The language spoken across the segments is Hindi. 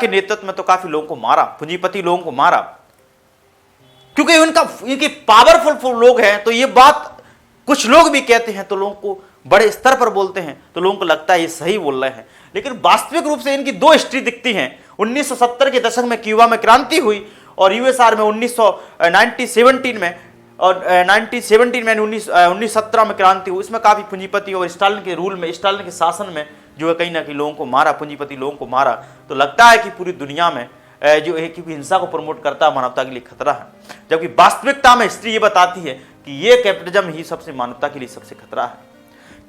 के नेतृत्व में तो काफी लोगों को मारा, पूंजीपति लोगों को मारा, क्योंकि इनके पावरफुल लोग हैं। तो ये बात कुछ लोग भी कहते हैं तो लोगों को बड़े स्तर पर बोलते हैं, तो लोगों को लगता है ये सही बोल रहे हैं, लेकिन वास्तविक रूप से इनकी दो हिस्ट्री दिखती हैं। 1970 के दशक में क्यूबा में क्रांति हुई और यूएसआर में 1917 में और 1917 में 1917 में क्रांति हुई। इसमें काफी पूंजीपति और स्टालिन के रूल में, स्टालिन के शासन में जो है कहीं ना कहीं लोगों को मारा, पूंजीपति लोगों को मारा। तो लगता है कि पूरी दुनिया में जो है, क्योंकि हिंसा को प्रमोट करता है, मानवता के लिए खतरा है, जबकि वास्तविकता में हिस्ट्री ये बताती है कि ये कैपिटलिज्म ही सबसे मानवता के लिए सबसे खतरा है।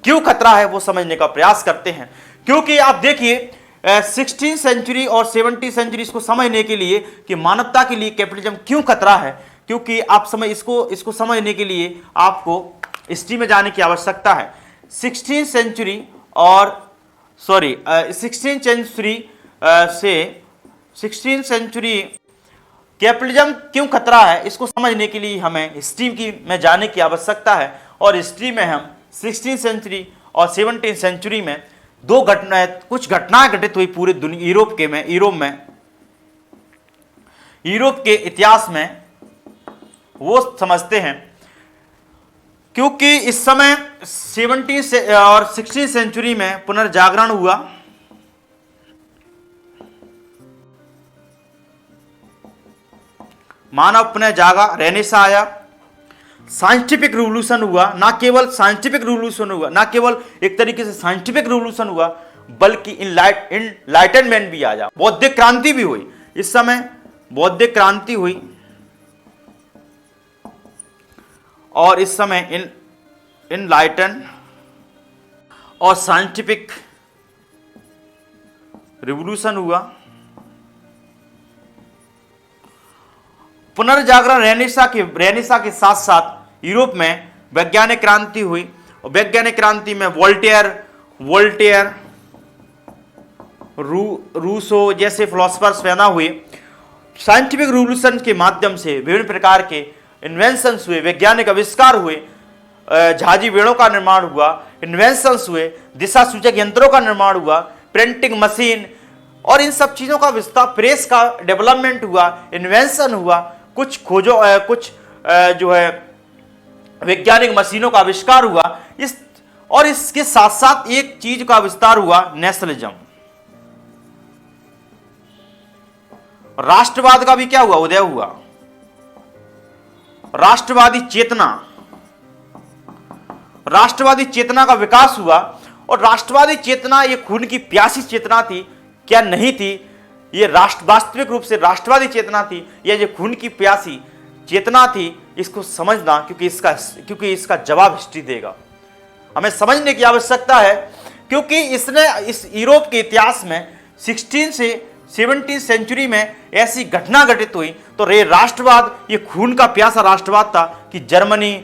क्यों खतरा है वो समझने का प्रयास करते हैं, क्योंकि आप देखिए 16th सेंचुरी और 17th सेंचुरी को समझने के लिए कि मानवता के लिए कैपिटलिज्म क्यों खतरा है, क्योंकि आप इसको समझने के लिए आपको हिस्ट्री में जाने की आवश्यकता है। 16th सेंचुरी और 16th सेंचुरी से 16th सेंचुरी कैपिटलिज्म क्यों खतरा है, इसको समझने के लिए हमें हिस्ट्री की में जाने की आवश्यकता है। और हिस्ट्री में हम 16th सेंचुरी और 17th सेंचुरी में कुछ घटनाएं घटित हुई पूरे दुनिया, यूरोप के इतिहास में, वो समझते हैं। क्योंकि इस समय 17th और 16th सेंचुरी में पुनर्जागरण हुआ, मानव पुनः जागा, रेनेसां आया, साइंटिफिक रिवोल्यूशन हुआ। ना केवल साइंटिफिक रिवोल्यूशन हुआ, ना केवल एक तरीके से साइंटिफिक रिवोल्यूशन हुआ, बल्कि इनलाइटनमेंट भी आया, बौद्धिक क्रांति भी हुई। इस समय बौद्धिक क्रांति हुई और इस समय इनलाइटन और साइंटिफिक रिवोल्यूशन हुआ। पुनर्जागरण रेनेसां के साथ साथ यूरोप में वैज्ञानिक क्रांति हुई और वैज्ञानिक क्रांति में वोल्टेयर, रूसो जैसे फिलोसफर्स पैदा हुए। साइंटिफिक रिवोल्यूशन के माध्यम से विभिन्न प्रकार के इन्वेंशंस हुए, वैज्ञानिक आविष्कार हुए, जहाजी बेड़ों का निर्माण हुआ, इन्वेंशंस हुए, दिशा सूचक यंत्रों का निर्माण हुआ, प्रिंटिंग मशीन और इन सब चीजों का विस्तार, प्रेस का डेवलपमेंट हुआ, इन्वेंशन हुआ, कुछ खोजों कुछ जो है वैज्ञानिक मशीनों का आविष्कार हुआ। और इसके साथ साथ एक चीज का विस्तार हुआ, नेशनलिज्म, राष्ट्रवाद का भी क्या हुआ, उदय हुआ। राष्ट्रवादी चेतना का विकास हुआ। और राष्ट्रवादी चेतना ये खून की प्यासी चेतना थी क्या, नहीं थी, ये वास्तविक रूप से राष्ट्रवादी चेतना थी या ये खून की प्यासी चेतना थी, इसको समझना, क्योंकि इसका जवाब हिस्ट्री देगा। हमें समझने की आवश्यकता है, क्योंकि इसने इस यूरोप के इतिहास में 16 से 17th सेंचुरी में ऐसी घटना घटित हुई। तो राष्ट्रवाद ये खून का प्यासा राष्ट्रवाद था कि जर्मनी,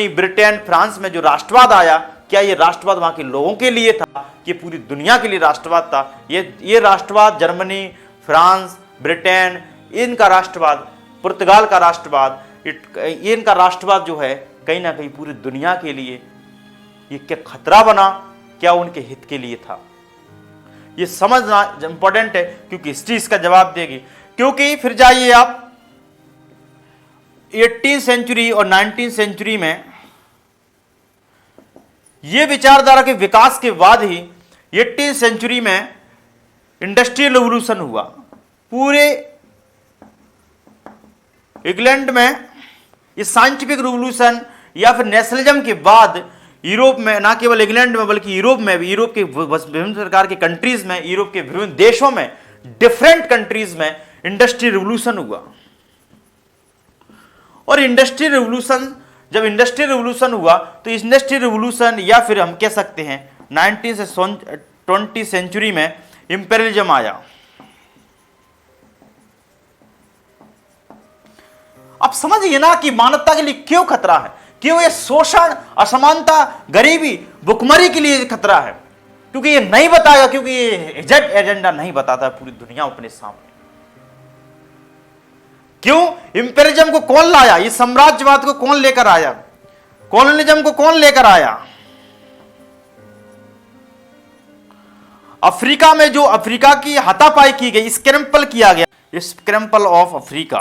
ब्रिटेन, फ्रांस में जो राष्ट्रवाद आया, क्या ये राष्ट्रवाद वहां के लोगों के लिए था, ये पूरी दुनिया के लिए राष्ट्रवाद था। ये राष्ट्रवाद जर्मनी, फ्रांस, ब्रिटेन, इनका राष्ट्रवाद, पुर्तगाल का राष्ट्रवाद, इनका राष्ट्रवाद जो है कहीं ना कहीं पूरी दुनिया के लिए ये क्या खतरा बना, क्या उनके हित के लिए था, ये समझना इंपॉर्टेंट है, क्योंकि हिस्ट्री इसका जवाब देगी। क्योंकि फिर जाइए आप 18th सेंचुरी और 19th सेंचुरी में, ये विचारधारा के विकास के बाद ही 18th सेंचुरी में इंडस्ट्रियल रिवोल्यूशन हुआ। पूरे इंग्लैंड में ये साइंटिफिक रिवोल्यूशन या फिर नेशनलिज्म के बाद यूरोप में, ना केवल इंग्लैंड में बल्कि यूरोप में भी, यूरोप के विभिन्न प्रकार के कंट्रीज में, यूरोप के विभिन्न देशों में, डिफरेंट कंट्रीज में इंडस्ट्रियल रिवोल्यूशन हुआ। और इंडस्ट्रियल रिवोल्यूशन, जब इंडस्ट्रियल रिवोल्यूशन हुआ तो इंडस्ट्रियल रिवोल्यूशन या फिर हम कह सकते हैं 19th से 20th सेंचुरी में इंपेरियलिज्म आया। अब समझिए ना कि मानवता के लिए क्यों खतरा है, क्यों ये शोषण, असमानता, गरीबी, भुखमरी के लिए खतरा है, क्योंकि ये नहीं बताएगा, क्योंकि ये एजेंडा नहीं बताता है पूरी दुनिया अपने सामने। क्यों? इंपेरियलिज्म को कौन लाया, ये साम्राज्यवाद को कौन लेकर आया, कॉलोनिज्म को कौन लेकर आया? अफ्रीका में जो अफ्रीका की हाथापाई की गई, स्क्रैम्पल किया गया, स्क्रैम्पल ऑफ अफ्रीका,